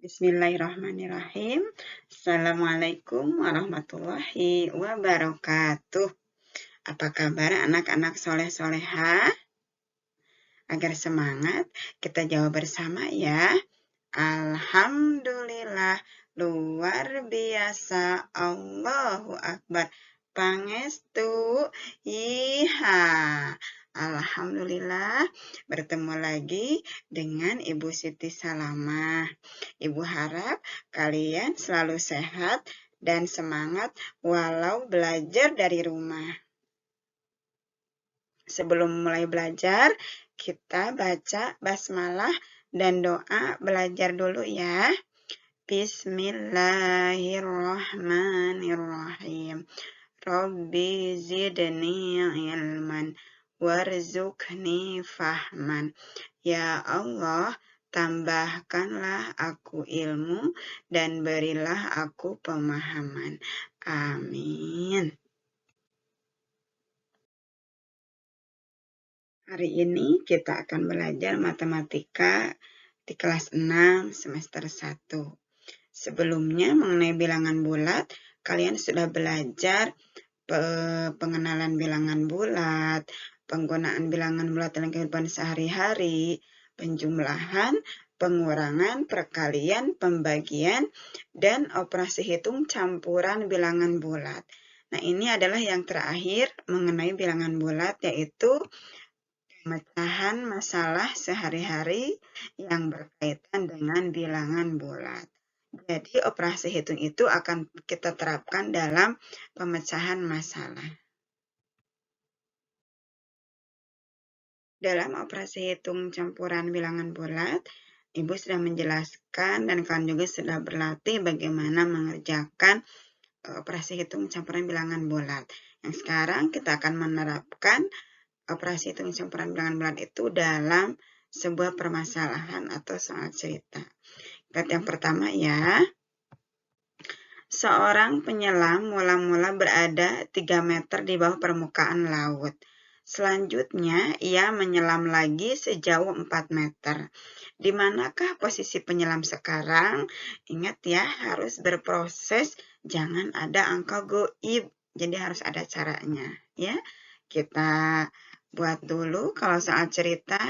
Bismillahirrahmanirrahim. Assalamualaikum warahmatullahi wabarakatuh. Apa kabar anak-anak soleh-soleha? Agar semangat, kita jawab bersama ya. Alhamdulillah, luar biasa, Allahu Akbar, pangestu, iha. Alhamdulillah, bertemu lagi dengan Ibu Siti Salamah. Ibu harap kalian selalu sehat dan semangat walau belajar dari rumah. Sebelum mulai belajar, kita baca basmalah dan doa belajar dulu ya. Bismillahirrahmanirrahim. Rabbi zidni ilman warzuqni fahman. Ya Allah, tambahkanlah aku ilmu dan berilah aku pemahaman. Amin. Hari ini kita akan belajar matematika di kelas 6 semester 1. Sebelumnya mengenai bilangan bulat, kalian sudah belajar pengenalan bilangan bulat, penggunaan bilangan bulat dalam kehidupan sehari-hari, penjumlahan, pengurangan, perkalian, pembagian, dan operasi hitung campuran bilangan bulat. Nah, ini adalah yang terakhir mengenai bilangan bulat, yaitu pemecahan masalah sehari-hari yang berkaitan dengan bilangan bulat. Jadi, operasi hitung itu akan kita terapkan dalam pemecahan masalah. Dalam operasi hitung campuran bilangan bulat, Ibu sudah menjelaskan dan kalian juga sudah berlatih bagaimana mengerjakan operasi hitung campuran bilangan bulat. Yang sekarang kita akan menerapkan operasi hitung campuran bilangan bulat itu dalam sebuah permasalahan atau soal cerita. Lihat yang pertama ya. Seorang penyelam mula-mula berada 3 meter di bawah permukaan laut. Selanjutnya, ia menyelam lagi sejauh 4 meter. Di manakah posisi penyelam sekarang? Ingat ya, harus berproses, jangan ada angka goib. Jadi harus ada caranya. Ya, kita buat dulu kalau soal cerita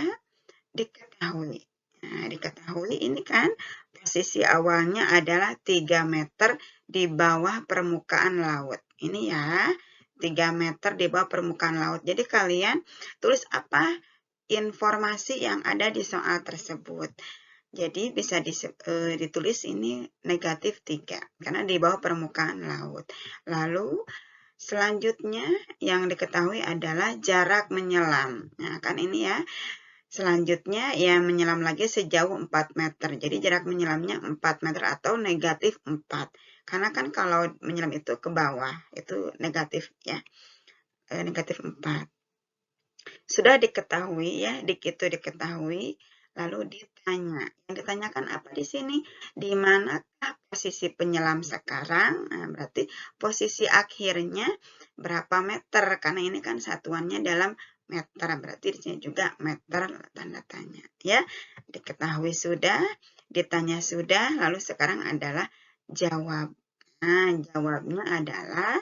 diketahui. Nah, diketahui ini kan posisi awalnya adalah 3 meter di bawah permukaan laut. Ini ya, 3 meter di bawah permukaan laut. Jadi kalian tulis apa informasi yang ada di soal tersebut. Jadi bisa ditulis ini negatif 3 karena di bawah permukaan laut. Lalu selanjutnya yang diketahui adalah jarak menyelam. Nah, kan ini ya. Selanjutnya, ia menyelam lagi sejauh 4 meter. Jadi jarak menyelamnya 4 meter atau negatif 4. Karena kan kalau menyelam itu ke bawah, itu negatif ya. Negatif 4. Sudah diketahui ya, itu diketahui. Lalu ditanya. Yang ditanyakan apa di sini? Di manakah posisi penyelam sekarang? Nah, berarti posisi akhirnya berapa meter? Karena ini kan satuannya dalam meter, berarti di sini juga meter tanda tanya ya. Diketahui sudah, ditanya sudah, lalu sekarang adalah jawab. Nah, jawabnya adalah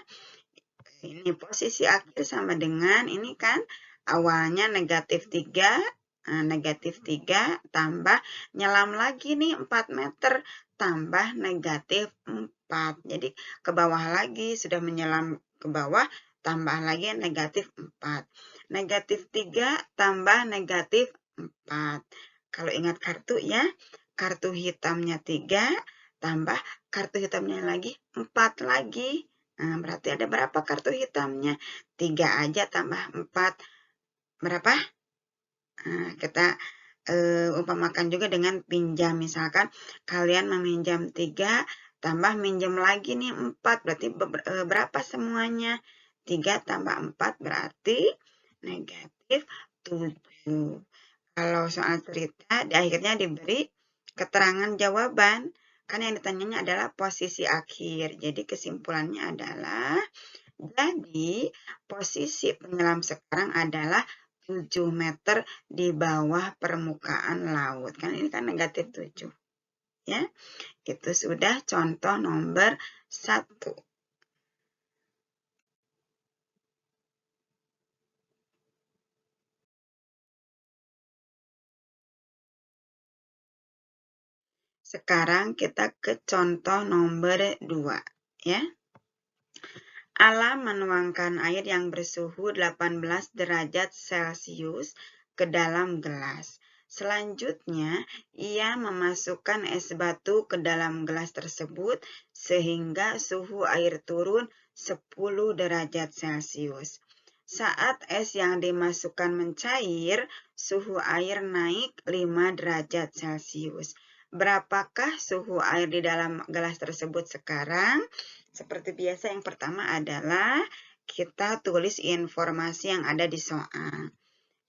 ini posisi akhir sama dengan ini kan awalnya negatif 3, negatif 3 tambah nyelam lagi nih 4 meter tambah negatif 4. Jadi ke bawah lagi, sudah menyelam ke bawah, tambah lagi negatif 4. Negatif 3 tambah negatif 4. Kalau ingat kartu ya, kartu hitamnya 3 tambah kartu hitamnya lagi 4 lagi. Nah, berarti ada berapa kartu hitamnya? 3 aja tambah 4. Berapa? Nah, kita umpamakan juga dengan pinjam. Misalkan kalian meminjam 3, tambah minjam lagi nih 4. Berarti berapa semuanya? 3 tambah 4 berarti negatif 7. Kalau soal cerita, di akhirnya diberi keterangan jawaban. Kan yang ditanyanya adalah posisi akhir. Jadi kesimpulannya adalah, jadi posisi penyelam sekarang adalah 7 meter di bawah permukaan laut. Kan ini kan negatif 7. ya. Itu sudah contoh nomor 1. Sekarang kita ke contoh nomor 2, ya. Alam menuangkan air yang bersuhu 18 derajat Celcius ke dalam gelas. Selanjutnya, ia memasukkan es batu ke dalam gelas tersebut sehingga suhu air turun 10 derajat Celcius. Saat es yang dimasukkan mencair, suhu air naik 5 derajat Celcius. Berapakah suhu air di dalam gelas tersebut sekarang? Seperti biasa, yang pertama adalah kita tulis informasi yang ada di soal.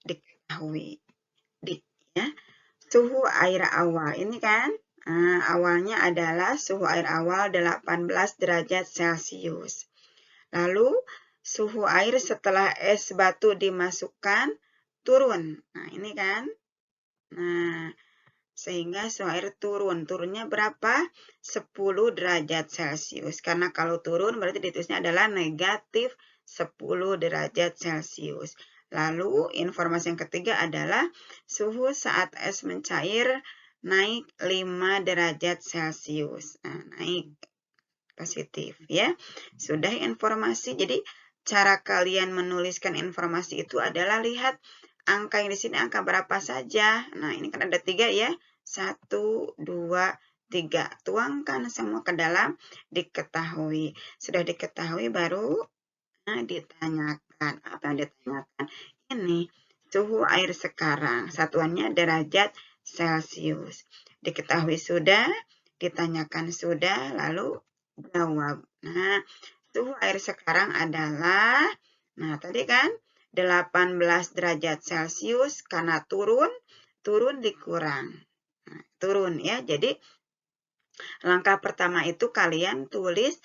Diketahui. Ya, suhu air awal. Ini kan, awalnya adalah suhu air awal 18 derajat Celcius. Lalu, suhu air setelah es batu dimasukkan turun. Nah, ini kan. Nah, sehingga suhu air turun. Turunnya berapa? 10 derajat Celcius. Karena kalau turun berarti ditulisnya adalah negatif 10 derajat Celcius. Lalu informasi yang ketiga adalah suhu saat es mencair naik 5 derajat Celcius. Nah, naik positif ya. Sudah informasi. Jadi cara kalian menuliskan informasi itu adalah lihat angka yang di sini angka berapa saja. Nah, ini kan ada 3 ya. 1, 2, 3. Tuangkan semua ke dalam diketahui. Sudah diketahui baru ditanyakan. Apa yang ditanyakan? Ini suhu air sekarang. Satuannya derajat Celcius. Diketahui sudah, ditanyakan sudah, lalu jawab. Nah, suhu air sekarang adalah, nah tadi kan 18 derajat Celcius karena turun dikurang. Nah, turun ya, jadi langkah pertama itu kalian tulis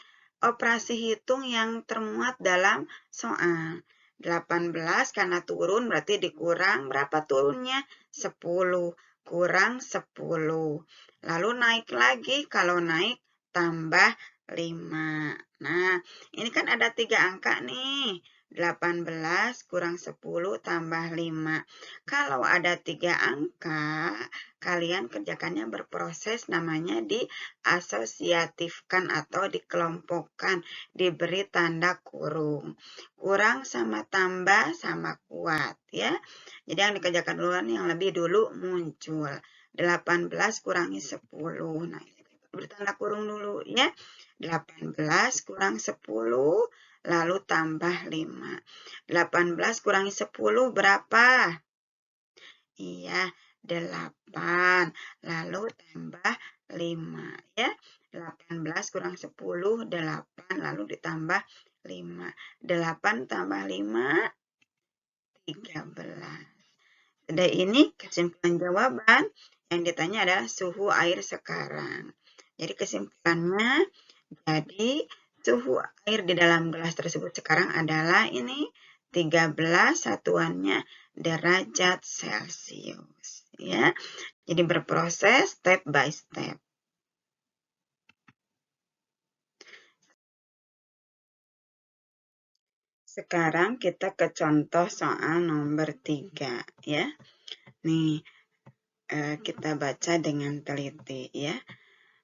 operasi hitung yang termuat dalam soal. 18 karena turun berarti dikurang berapa turunnya? 10. Kurang 10. Lalu naik lagi, kalau naik tambah 5. Nah, ini kan ada 3 angka nih. 18 kurang 10 tambah 5. Kalau ada 3 angka, kalian kerjakannya berproses, namanya diasosiatifkan atau dikelompokkan, diberi tanda kurung. Kurang sama tambah sama kuat ya. Jadi yang dikerjakan duluan yang lebih dulu muncul. 18 kurangi 10. Nah, beri tanda kurung dulu ya. 18 kurang 10 lalu tambah 5. 18 kurangi 10 berapa? Iya, 8. Lalu tambah 5 ya. 18 kurang 10, 8. Lalu ditambah 5. 8 tambah 5, 13. Sudah, ini kesimpulan jawaban. Yang ditanya adalah suhu air sekarang. Jadi kesimpulannya, jadi suhu air di dalam gelas tersebut sekarang adalah ini 13, satuannya derajat Celcius ya. Jadi berproses step by step. Sekarang kita ke contoh soal nomor 3 ya. Nih, kita baca dengan teliti ya.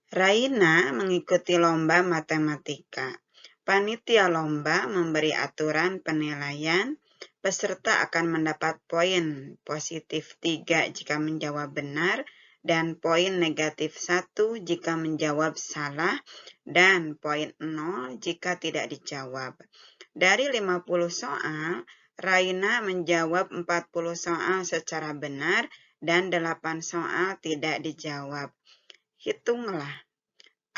Raina mengikuti lomba matematika. Panitia lomba memberi aturan penilaian. Peserta akan mendapat poin positif 3 jika menjawab benar dan poin negatif 1 jika menjawab salah dan poin 0 jika tidak dijawab. Dari 50 soal, Raina menjawab 40 soal secara benar dan 8 soal tidak dijawab. Hitunglah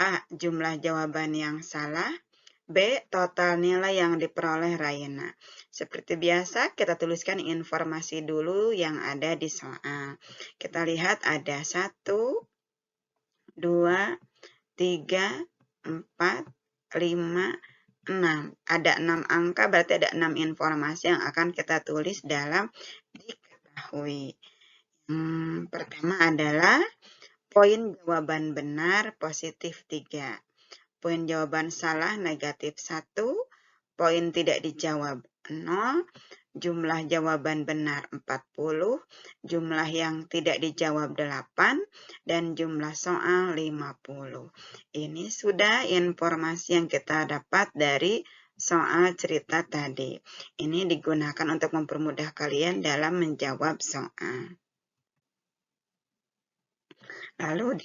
A. Jumlah jawaban yang salah. B. Total nilai yang diperoleh Raina. Seperti biasa, kita tuliskan informasi dulu yang ada di soal. Kita lihat ada 1, 2, 3, 4, 5, 6. Ada 6 angka, berarti ada 6 informasi yang akan kita tulis dalam diketahui. Pertama adalah Poin jawaban benar positif 3. Poin jawaban salah negatif 1. Poin tidak dijawab 0. Jumlah jawaban benar 40. Jumlah yang tidak dijawab 8. Dan jumlah soal 50. Ini sudah informasi yang kita dapat dari soal cerita tadi. Ini digunakan untuk mempermudah kalian dalam menjawab soal. Lalu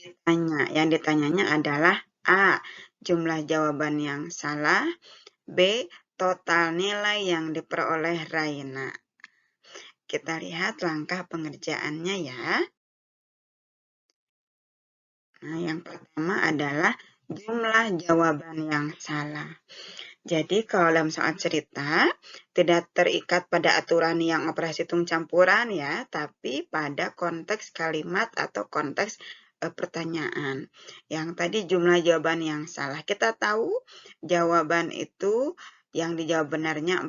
yang ditanyanya adalah A. Jumlah jawaban yang salah. B. Total nilai yang diperoleh Raina. Kita lihat langkah pengerjaannya ya. Nah, yang pertama adalah jumlah jawaban yang salah. Jadi kalau dalam soal cerita, tidak terikat pada aturan yang operasi hitung campuran ya, tapi pada konteks kalimat atau konteks pertanyaan. Yang tadi jumlah jawaban yang salah. Kita tahu jawaban itu yang dijawab benarnya 40,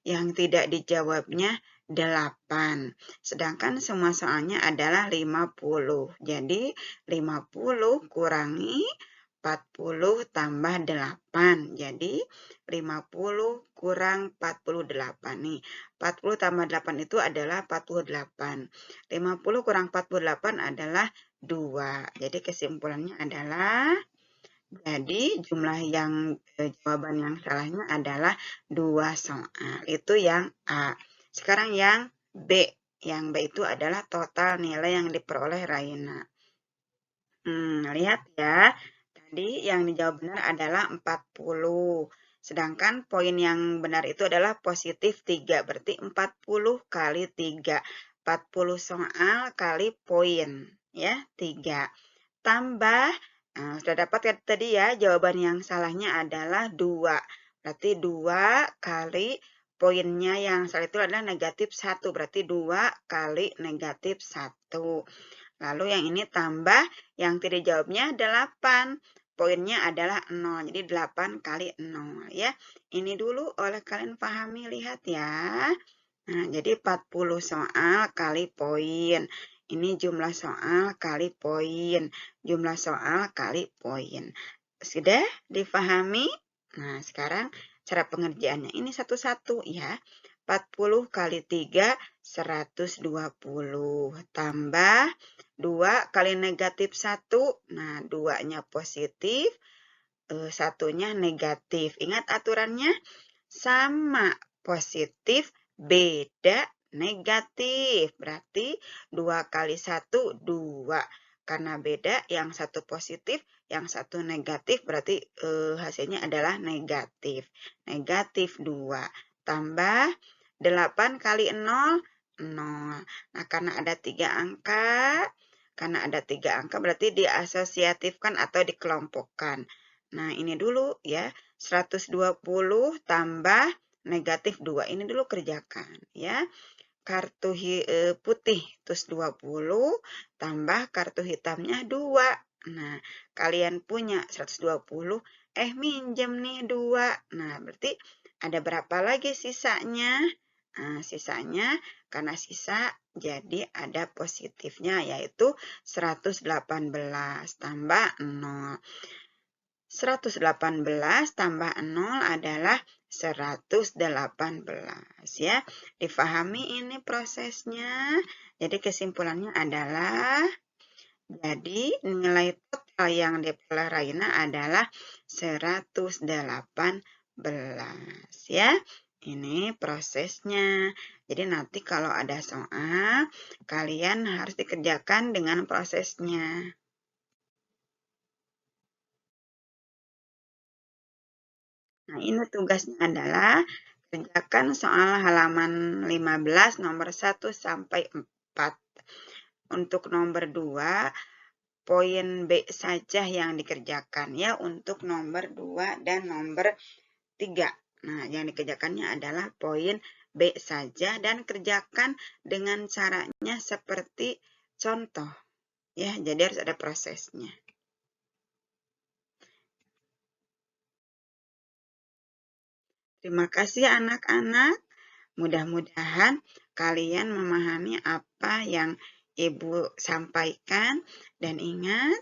yang tidak dijawabnya 8. Sedangkan semua soalnya adalah 50. Jadi 50 kurangi 40 tambah 8. Jadi 50 kurang 48 nih. 40 tambah 8 itu adalah 48. 50 kurang 48 adalah 2. Jadi kesimpulannya adalah jumlah yang jawaban yang salahnya adalah 2 soal. Itu yang A. Sekarang yang B. Yang B itu adalah total nilai yang diperoleh Raina. Lihat ya. Tadi yang dijawab benar adalah 40. Sedangkan poin yang benar itu adalah positif 3. Berarti 40 kali 3. 40 soal kali poin. Ya, 3. Tambah, sudah dapat tadi ya, jawaban yang salahnya adalah 2. Berarti 2 kali poinnya yang salah itu adalah negatif 1. Berarti 2 kali negatif 1. Lalu yang ini tambah, yang tidak jawabnya 8. Poinnya adalah 0. Jadi 8 kali 0 ya. Ini dulu oleh kalian pahami, lihat ya. Nah, jadi 40 soal kali poin. Ini jumlah soal kali poin. Jumlah soal kali poin. Sudah difahami? Nah, sekarang cara pengerjaannya ini satu-satu ya. 40 kali 3, 120. Tambah 2 kali negatif 1. Nah, 2-nya positif, 1-nya negatif. Ingat aturannya? Sama positif, beda negatif. Berarti 2 kali 1, 2. Karena beda, yang satu positif, yang satu negatif, berarti hasilnya adalah negatif. Negatif 2. Tambah 8 kali 0, 0. Nah, karena ada 3 angka, berarti diasosiatifkan atau dikelompokkan. Nah, ini dulu ya, 120 tambah negatif 2. Ini dulu kerjakan ya. Kartu putih terus 20 tambah kartu hitamnya 2. Nah, kalian punya 120, minjem nih 2. Nah, berarti ada berapa lagi sisanya? Nah, sisanya karena sisa jadi ada positifnya yaitu 118 tambah 0. 118 tambah 0 adalah 118 ya. Difahami ini prosesnya. Jadi kesimpulannya adalah jadi nilai total yang diperoleh Raina adalah 118 ya. Ini prosesnya. Jadi nanti kalau ada soal, kalian harus dikerjakan dengan prosesnya. Nah, ini tugasnya adalah kerjakan soal halaman 15 nomor 1 sampai 4. Untuk nomor 2, poin B saja yang dikerjakan ya untuk nomor 2 dan nomor 3. Nah, yang dikerjakannya adalah poin B saja dan kerjakan dengan caranya seperti contoh. Ya, jadi harus ada prosesnya. Terima kasih anak-anak. Mudah-mudahan kalian memahami apa yang Ibu sampaikan. Dan ingat,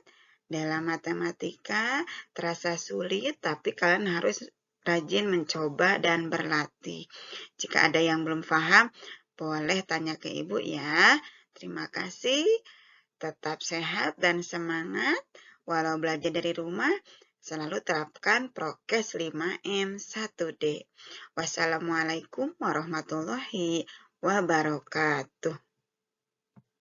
dalam matematika terasa sulit, tapi kalian harus rajin mencoba dan berlatih. Jika ada yang belum paham, boleh tanya ke Ibu ya. Terima kasih. Tetap sehat dan semangat. Walau belajar dari rumah, selalu terapkan prokes 5M 1D. Wassalamualaikum warahmatullahi wabarakatuh.